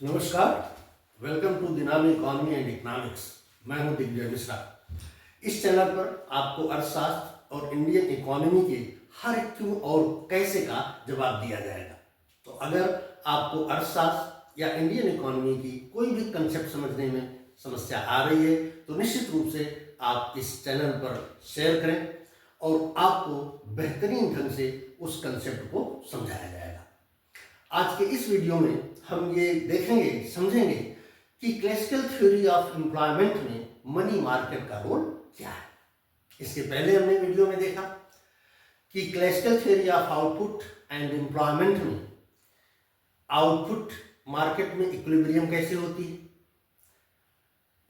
नमस्कार, welcome to दिनामी economy and economics. मैं हूं दिग्विजय मिश्रा। इस चैनल पर आपको अर्थशास्त्र और इंडियन इकोनॉमी के हर एक क्यों और कैसे का जवाब दिया जाएगा। तो अगर आपको अर्थशास्त्र या इंडियन इकोनॉमी की कोई भी कंसेप्ट समझने में समस्या आ रही है तो निश्चित रूप से आप इस चैनल पर शेयर करें और आपको बेहतरीन ढंग से उस कंसेप्ट को समझाया जाएगा। आज के इस वीडियो में हम ये देखेंगे, समझेंगे कि क्लासिकल थ्योरी ऑफ एम्प्लॉयमेंट में मनी मार्केट का रोल क्या है। इसके पहले हमने वीडियो में देखा कि classical theory of output and employment में आउटपुट मार्केट में इक्विलिब्रियम कैसे होती है,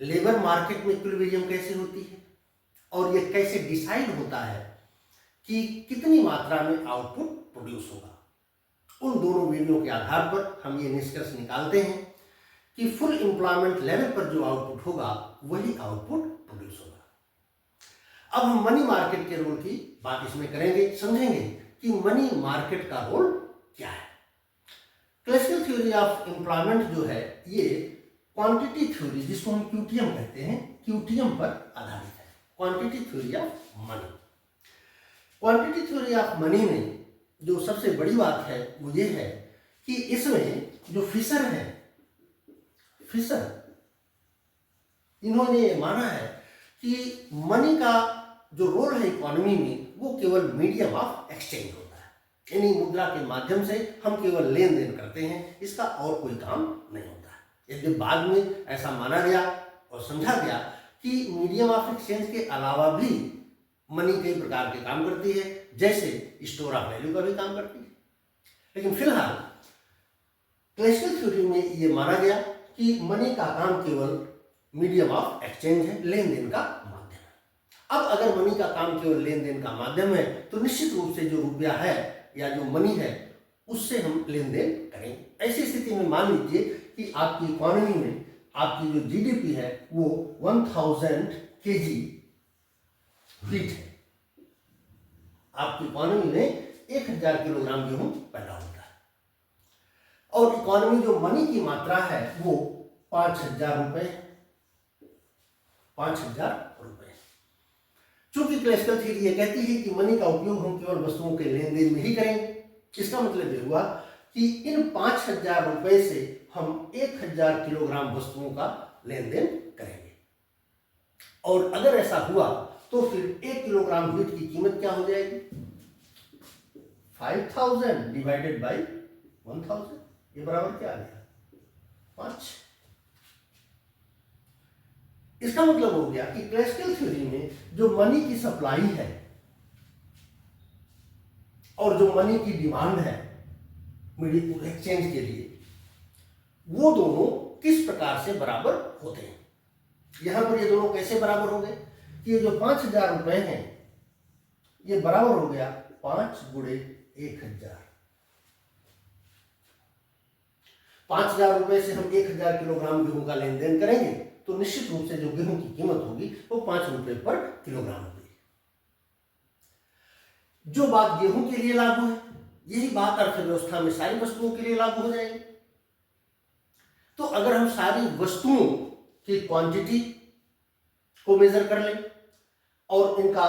लेबर मार्केट में इक्विलिब्रियम कैसे होती है और ये कैसे डिसाइड होता है कि कितनी मात्रा में आउटपुट प्रोड्यूस होगा। उन दोनों वीडियो के आधार पर हम ये निष्कर्ष निकालते हैं कि फुल एम्प्लॉयमेंट लेवल पर जो आउटपुट होगा वही आउटपुट प्रोड्यूस होगा। अब हम मनी मार्केट के रोल की बात इसमें करेंगे, समझेंगे कि मनी मार्केट का रोल क्या है। क्लासिकल थ्योरी ऑफ एम्प्लॉयमेंट जो है ये क्वांटिटी थ्योरी, जिसको हम क्यूटीएम कहते हैं, क्यूटीएम पर आधारित है। Quantity theory of money. Quantity theory of money में जो सबसे बड़ी बात है वो ये है कि इसमें जो फिशर है, फिशर इन्होंने माना है कि मनी का जो रोल है इकोनॉमी में वो केवल मीडियम ऑफ एक्सचेंज होता है, यानी मुद्रा के माध्यम से हम केवल लेन देन करते हैं, इसका और कोई काम नहीं होता है। यदि बाद में ऐसा माना गया और समझा गया कि मीडियम ऑफ एक्सचेंज के अलावा भी मनी कई प्रकार के काम करती है, जैसे स्टोर ऑफ वैल्यू का भी काम करती है, लेकिन फिलहाल क्लासिकल थ्योरी में ये माना गया कि मनी का काम केवल मीडियम ऑफ एक्सचेंज है, लेन देन का माध्यम है। अब अगर मनी का काम केवल लेन देन का माध्यम है तो निश्चित रूप से जो रुपया है या जो मनी है उससे हम लेन देन करेंगे। ऐसी स्थिति में मान लीजिए कि आपकी इकोनॉमी में आपकी जो जीडीपी है वो 1000 kg व्हीट है। आपकी इकोनॉमी में 1000 किलोग्राम गेहूं पैदा होता है और इकोनॉमी जो मनी की मात्रा है वो 5000 रुपए, 5000 रुपए। चूंकि क्लासिकल थ्योरी ये कहती है कि मनी का उपयोग हम केवल वस्तुओं के लेन देन में ही करेंगे, इसका मतलब ये हुआ कि इन 5000 रुपए से हम 1000 किलोग्राम वस्तुओं का लेन देन करेंगे। और अगर ऐसा हुआ तो फिर 1 किलोग्राम व्हीट की कीमत क्या हो जाएगी? 5000 डिवाइडेड बाई 1000, ये बराबर क्या आ गया? 5। इसका मतलब हो गया कि क्लासिकल थ्योरी में जो मनी की सप्लाई है और जो मनी की डिमांड है मीडियम एक्सचेंज के लिए, वो दोनों किस प्रकार से बराबर होते हैं। यहां पर ये दोनों कैसे बराबर होंगे कि ये जो 5000 रुपए हैं ये बराबर हो गया 5 गुणे 1000। 5000 रुपए से हम 1000 किलोग्राम गेहूं का लेन देन करेंगे तो निश्चित रूप से जो गेहूं की कीमत होगी वो 5 रुपए पर किलोग्राम होगी। जो बात गेहूं के लिए लागू है यही बात अर्थव्यवस्था में सारी वस्तुओं के लिए लागू हो जाएगी। तो अगर हम सारी वस्तुओं की क्वांटिटी को मेजर कर लें और इनका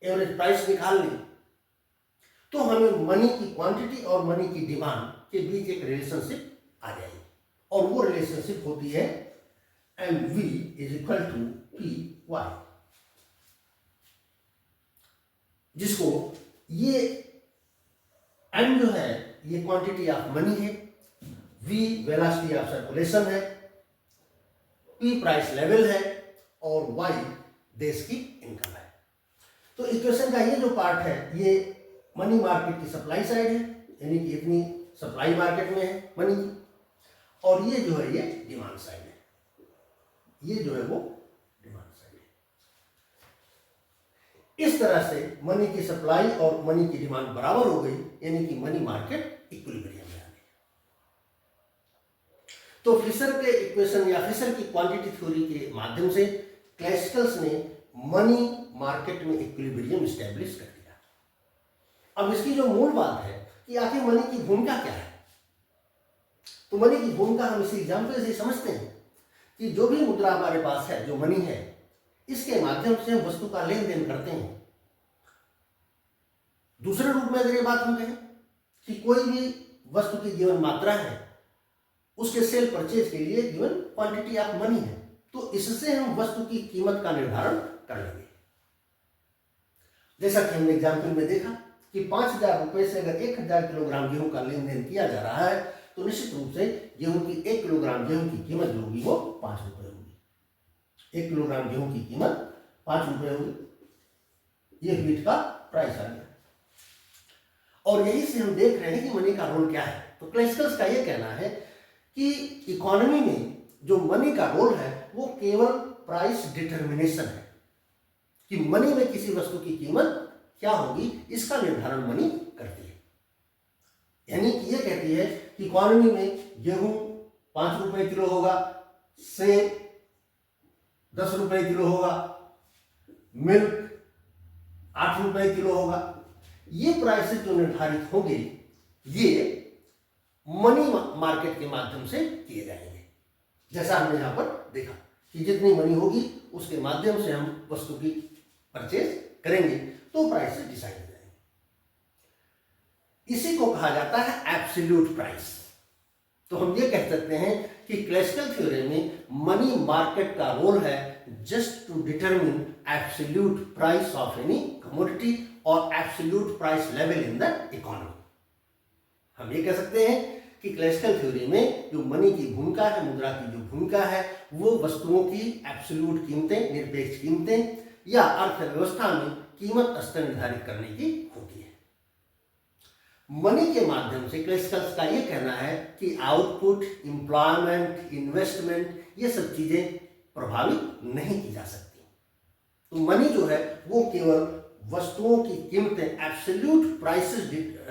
एवरेज प्राइस निकाल लें तो हमें मनी की क्वांटिटी और मनी की डिमांड के बीच एक रिलेशनशिप आ जाएगी और वो रिलेशनशिप होती है MV = PY, जिसको ये M जो है ये क्वांटिटी ऑफ मनी है, V वेलोसिटी ऑफ सर्कुलेशन है, P प्राइस लेवल है और Y देश की इनकम है। तो इक्वेशन का ये जो पार्ट है ये मनी मार्केट की सप्लाई साइड है, यानी कि इतनी सप्लाई मार्केट में है मनी की, और ये जो है ये डिमांड साइड है, ये जो है वो डिमांड साइड है। इस तरह से मनी की सप्लाई और मनी की डिमांड बराबर हो गई, यानी कि मनी मार्केट इक्विलिब्रियम में आ गई। तो फिशर के इक्वेशन या फिशर की क्वांटिटी थ्योरी के माध्यम से क्लासिकल्स ने मनी मार्केट में इक्विलिब्रियम स्टैब्लिश कर दिया। अब इसकी जो मूल बात है कि आखिर मनी की भूमिका क्या है। तो मनी की भूमिका हम इसी एग्जाम्पल से समझते हैं कि जो भी मुद्रा हमारे पास है, जो मनी है, इसके माध्यम से हम वस्तु का लेन देन करते हैं। दूसरे रूप में अगर ये बात हम कहें कि कोई भी वस्तु की गिवन मात्रा है, उसके सेल परचेज के लिए गिवन क्वांटिटी ऑफ मनी है, तो इससे हम वस्तु की कीमत का निर्धारण कर लेंगे। जैसा कि हमने एग्जाम्पल में देखा कि 5,000 रुपए से अगर 1,000 किलोग्राम गेहूं का लेन देन किया जा रहा है, तो निश्चित रूप से गेहूं की 1 किलोग्राम गेहूं की कीमत जो होगी वो 5 रुपए होगी। 1 किलोग्राम गेहूं की कीमत 5 रुपए होगी। ये हीट का प्राइस आ गया। और यही से हम देख रहे हैं कि मनी का रोल क्या है। तो क्लासिकल्स का ये कहना है कि इकोनॉमी में जो मनी का रोल है वो केवल प्राइस डिटर्मिनेशन है, कि मनी में किसी वस्तु की कीमत क्या होगी इसका निर्धारण मनी करती है। यानी कि ये कहती है कि इकोनॉमी में गेहूं 5 रुपए किलो होगा, सेब 10 रुपए किलो होगा, मिल्क 8 रुपए किलो होगा। ये प्राइसेस जो निर्धारित होंगे ये मनी मार्केट के माध्यम से किए जाएंगे। जैसा हमने यहां पर देखा कि जितनी मनी होगी उसके माध्यम से हम वस्तु की परचेज करेंगे तो प्राइसेस डिसाइड हो जाएंगे। इसी को कहा जाता है एब्सोल्यूट प्राइस। तो हम ये कह सकते हैं कि क्लासिकल थ्योरी में मनी मार्केट का रोल है just to determine absolute price of any commodity और absolute price level in the economy. हम ये कह सकते हैं कि क्लासिकल थ्योरी में जो मनी की भूमिका है, मुद्रा की जो भूमिका है, वो वस्तुओं की एब्सोल्यूट कीमतें, निरपेक्ष कीमतें या अर्थव्यवस्था में कीमत स्तर निर्धारित करने की होती है। मनी के माध्यम से क्लासिकल्स का ये कहना है कि आउटपुट, एम्प्लॉयमेंट, इन्वेस्टमेंट ये सब चीजें प्रभावित नहीं की जा सकती। तो मनी जो है वो केवल वस्तुओं की कीमतें, एब्सोल्यूट प्राइसेस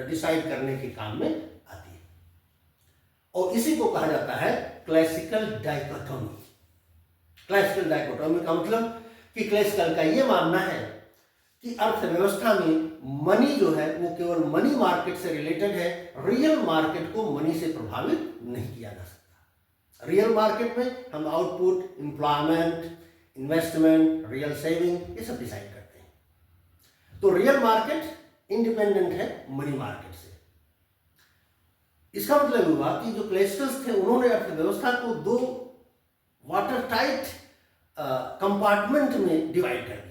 डिसाइड करने के काम में आती है। और इसी को कहा जाता है क्लासिकल डाइकोटोमी। क्लासिकल डाइकोटोमी का मतलब कि क्लासिकल का ये मानना है कि अर्थव्यवस्था में मनी जो है वो केवल मनी मार्केट से रिलेटेड है, रियल मार्केट को मनी से प्रभावित नहीं किया जा सकता। रियल मार्केट में हम output, employment, investment, real saving ये सब डिसाइड करते हैं। तो रियल मार्केट इंडिपेंडेंट है मनी मार्केट से। इसका मतलब हुआ कि जो क्लासिकल्स थे उन्होंने अर्थव्यवस्था को 2 वाटर टाइट कंपार्टमेंट में डिवाइड कर दिया।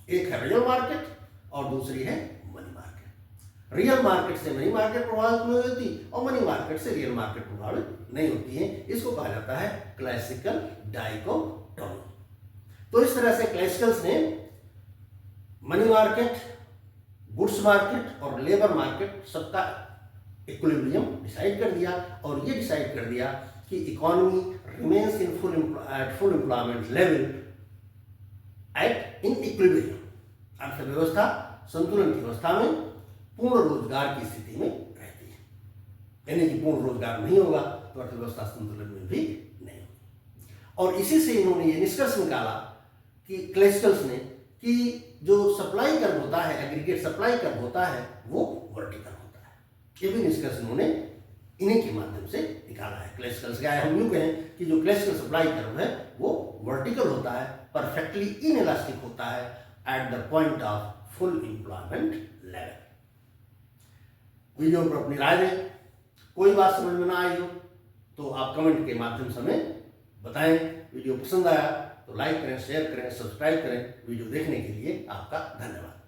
एक है रियल मार्केट और दूसरी है मनी मार्केट। रियल मार्केट से मनी मार्केट प्रभावित नहीं होती और मनी मार्केट से रियल मार्केट प्रभावित नहीं होती है। इसको कहा जाता है क्लासिकल डाइकोटोमी। तो इस तरह से क्लासिकल्स ने मनी मार्केट, गुड्स मार्केट और लेबर मार्केट सबका इक्विलिब्रियम डिसाइड कर दिया और ये डिसाइड कर दिया कि economy remains in full employment level at in equilibrium. अर्थव्यवस्था संतुलन की अवस्था में पूर्ण रोजगार की स्थिति में रहती है। यानी कि पूर्ण रोजगार नहीं होगा तो अर्थव्यवस्था संतुलन में भी नहीं होगी। और इसी से इन्होंने ये निष्कर्ष निकाला कि क्लासिकल्स ने कि जो सप्लाई कर्व होता है, एग्रीगेट सप्लाई कर्व होता है, वो वर्टिकल होता है। ये भी निष्कर्ष इन्होंने इन्हीं के माध्यम से निकाला है। क्लासिकल्स क्या है, हम यूं कहें कि जो क्लासिकल सप्लाई कर्व है वो वर्टिकल होता है, परफेक्टली इनइलास्टिक होता है at the point of full employment level. Video पर अपनी राय दें। कोई बात समझ में ना आई हो तो आप कमेंट के माध्यम से हमें बताएं। वीडियो पसंद आया तो लाइक करें, शेयर करें, सब्सक्राइब करें। वीडियो देखने के लिए आपका धन्यवाद।